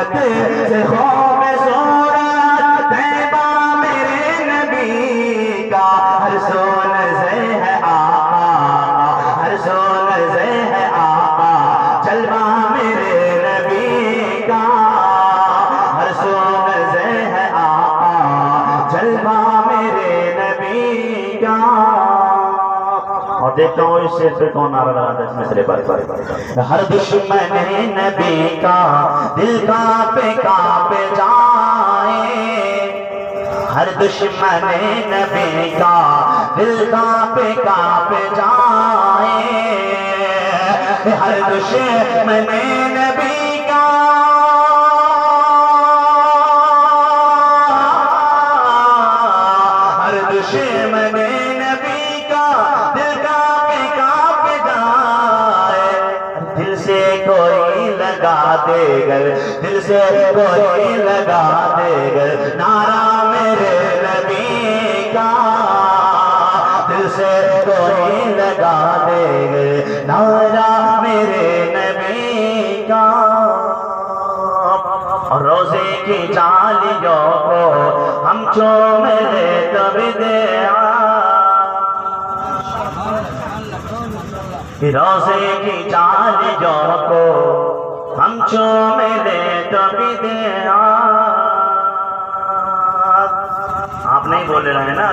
मोहब्बत से खौफ सूरत तैबा मेरे नबी का हर सोन से है आका, हर सोन से है आका, जलवा मेरे नबी का हर सोन से है आका, जलवा मेरे नबी का। और देखता हूँ इस शेर पे कौन नारा लगाता है इसमें से बार। हर दुश्मन नबी का दिल कांपे कांपे जाए, हर दुश्मन नबी का दिल कांपे कांपे जाए, हर दुश्मन नबी का हर दुश्मन नबी का दिल कांपे कांपे जाए। दिल से कोई लगा देगर, दिल से कोई लगा देगर नारा मेरे नबी का, दिल से कोई लगा देगर नारा मेरे नबी का। और रोजे की जालियों को हम चूम ले तभी दे रोजे की जालियों को हम चूम ले तभी दे। आप नहीं बोल रहे हैं ना।